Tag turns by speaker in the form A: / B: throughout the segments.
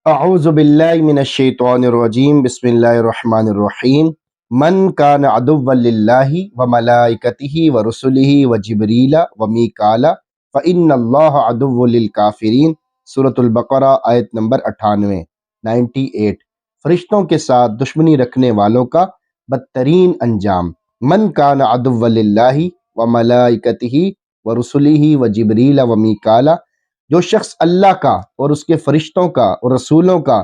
A: اعوذ باللہ من الشیطان الرجیم بسم اللہ الرحمن الرحیم من کان عدوا للہ وملائکتہ ورسلہ وجبریل ومیکال فإن اللہ عدو للکافرین۔ سورۃ البقرہ آیت نمبر 98۔ فرشتوں کے ساتھ دشمنی رکھنے والوں کا بدترین انجام۔ من کان عدوا للہ وملائکتہ ورسلہ وجبریل ومیکال، جو شخص اللہ کا اور اس کے فرشتوں کا اور رسولوں کا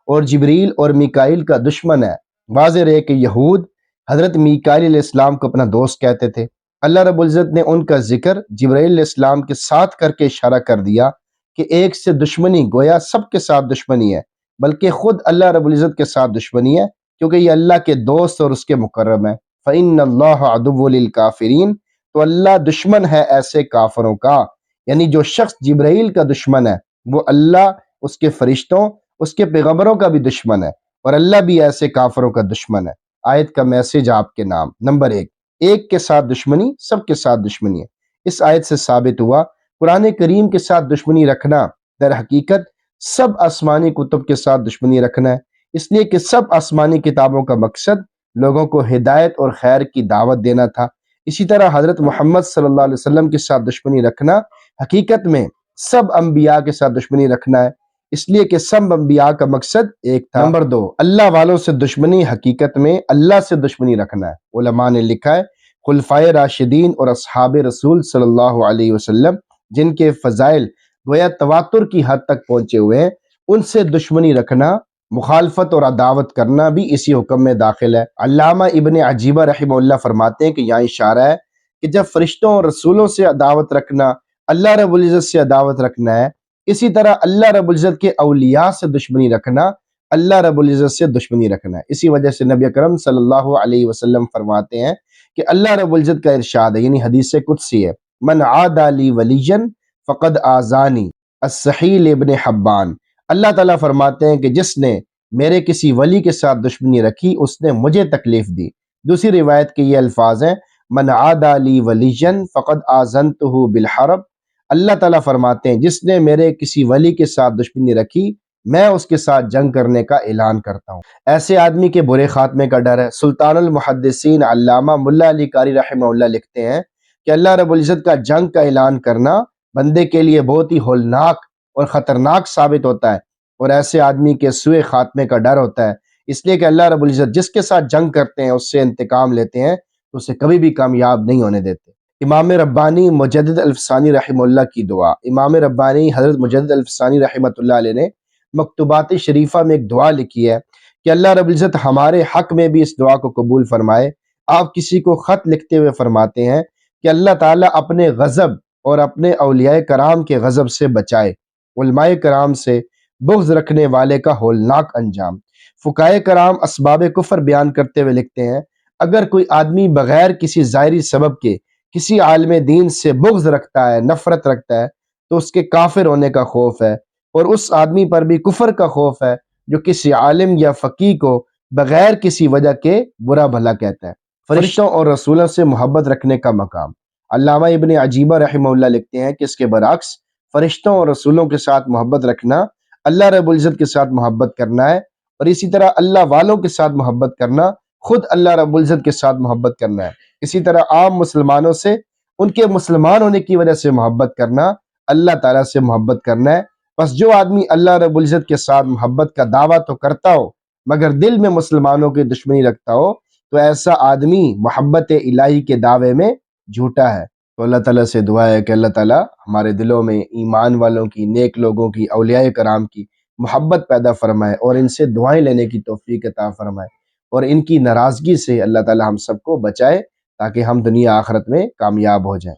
A: اور جبریل اور میکائیل کا دشمن ہے۔ واضح رہے کہ یہود حضرت میکائیل علیہ السلام کو اپنا دوست کہتے تھے۔ اللہ رب العزت نے ان کا ذکر جبرائیل علیہ السلام کے ساتھ کر کے اشارہ کر دیا کہ ایک سے دشمنی گویا سب کے ساتھ دشمنی ہے، بلکہ خود اللہ رب العزت کے ساتھ دشمنی ہے، کیونکہ یہ اللہ کے دوست اور اس کے مقرب ہے۔ فَإِنَّ اللَّهَ عَدُوٌّ لِلْكَافِرِينَ، تو اللہ دشمن ہے ایسے کافروں کا، یعنی جو شخص جبرائیل کا دشمن ہے وہ اللہ، اس کے فرشتوں، اس کے پیغمبروں کا بھی دشمن ہے، اور اللہ بھی ایسے کافروں کا دشمن ہے۔ آیت کا میسج آپ کے نام۔ نمبر ایک کے ساتھ دشمنی سب کے ساتھ دشمنی ہے۔ اس آیت سے ثابت ہوا قرآن کریم کے ساتھ دشمنی رکھنا در حقیقت سب آسمانی کتب کے ساتھ دشمنی رکھنا ہے، اس لیے کہ سب آسمانی کتابوں کا مقصد لوگوں کو ہدایت اور خیر کی دعوت دینا تھا۔ اسی طرح حضرت محمد صلی اللہ علیہ وسلم کے ساتھ دشمنی رکھنا حقیقت میں سب انبیاء کے ساتھ دشمنی رکھنا ہے، اس لیے کہ سب انبیاء کا مقصد ایک تھا۔ نمبر 2، اللہ والوں سے دشمنی حقیقت میں اللہ سے دشمنی رکھنا ہے۔ علماء نے لکھا ہے خلفائے راشدین اور اصحاب رسول صلی اللہ علیہ وسلم جن کے فضائل گویا تواتر کی حد تک پہنچے ہوئے ہیں، ان سے دشمنی رکھنا، مخالفت اور عداوت کرنا بھی اسی حکم میں داخل ہے۔ علامہ ابن عجیبہ رحمہ اللہ فرماتے ہیں کہ یہاں اشارہ ہے کہ جب فرشتوں اور رسولوں سے عداوت رکھنا اللہ رب العزت سے عداوت رکھنا ہے، اسی طرح اللہ رب العزت کے اولیاء سے دشمنی رکھنا اللہ رب العزت سے دشمنی رکھنا ہے۔ اسی وجہ سے نبی اکرم صلی اللہ علیہ وسلم فرماتے ہیں کہ اللہ رب العزت کا ارشاد ہے، یعنی حدیث قدسی ہے، من عادى لی ولیا فقد آذانی، الصحیح ابن حبان۔ اللہ تعالیٰ فرماتے ہیں کہ جس نے میرے کسی ولی کے ساتھ دشمنی رکھی اس نے مجھے تکلیف دی۔ دوسری روایت کے یہ الفاظ ہیں من عادى لی ولیا فقد آذنته بالحرب۔ اللہ تعالیٰ فرماتے ہیں جس نے میرے کسی ولی کے ساتھ دشمنی رکھی میں اس کے ساتھ جنگ کرنے کا اعلان کرتا ہوں۔ ایسے آدمی کے برے خاتمے کا ڈر ہے۔ سلطان المحدثین علامہ ملا علی قاری رحمہ اللہ لکھتے ہیں کہ اللہ رب العزت کا جنگ کا اعلان کرنا بندے کے لیے بہت ہی ہولناک اور خطرناک ثابت ہوتا ہے، اور ایسے آدمی کے سوء خاتمے کا ڈر ہوتا ہے، اس لیے کہ اللہ رب العزت جس کے ساتھ جنگ کرتے ہیں اس سے انتقام لیتے ہیں تو اسے کبھی بھی کامیاب نہیں ہونے دیتے۔ امام ربانی مجدد الفسانی رحمہ اللہ کی دعا۔ امام ربانی حضرت مجدد الفسانی رحمۃ اللہ علیہ نے مکتوبات شریفہ میں ایک دعا لکھی ہے کہ اللہ رب العزت ہمارے حق میں بھی اس دعا کو قبول فرمائے۔ آپ کسی کو خط لکھتے ہوئے فرماتے ہیں کہ اللہ تعالیٰ اپنے غضب اور اپنے اولیاء کرام کے غضب سے بچائے، علماء کرام سے بغض رکھنے والے کا ہولناک انجام۔ فقہائے کرام اسباب کفر بیان کرتے ہوئے لکھتے ہیں اگر کوئی آدمی بغیر کسی ظاہری سبب کے کسی عالم دین سے بغض رکھتا ہے، نفرت رکھتا ہے، تو اس کے کافر ہونے کا خوف ہے، اور اس آدمی پر بھی کفر کا خوف ہے جو کسی عالم یا فقیہ کو بغیر کسی وجہ کے برا بھلا کہتا ہے۔ فرشتوں اور رسولوں سے محبت رکھنے کا مقام۔ علامہ ابن عجیبہ رحمہ اللہ لکھتے ہیں کہ اس کے برعکس فرشتوں اور رسولوں کے ساتھ محبت رکھنا اللہ رب العزت کے ساتھ محبت کرنا ہے، اور اسی طرح اللہ والوں کے ساتھ محبت کرنا خود اللہ رب العزت کے ساتھ محبت کرنا ہے۔ اسی طرح عام مسلمانوں سے ان کے مسلمان ہونے کی وجہ سے محبت کرنا اللہ تعالیٰ سے محبت کرنا ہے۔ بس جو آدمی اللہ رب العزت کے ساتھ محبت کا دعویٰ تو کرتا ہو مگر دل میں مسلمانوں کی دشمنی رکھتا ہو تو ایسا آدمی محبت الہی کے دعوے میں جھوٹا ہے۔ تو اللہ تعالیٰ سے دعا ہے کہ اللہ تعالیٰ ہمارے دلوں میں ایمان والوں کی، نیک لوگوں کی، اولیاء کرام کی محبت پیدا فرمائے اور ان سے دعائیں لینے کی توفیق عطا فرمائے، اور ان کی ناراضگی سے اللہ تعالیٰ ہم سب کو بچائے تاکہ ہم دنیا آخرت میں کامیاب ہو جائیں۔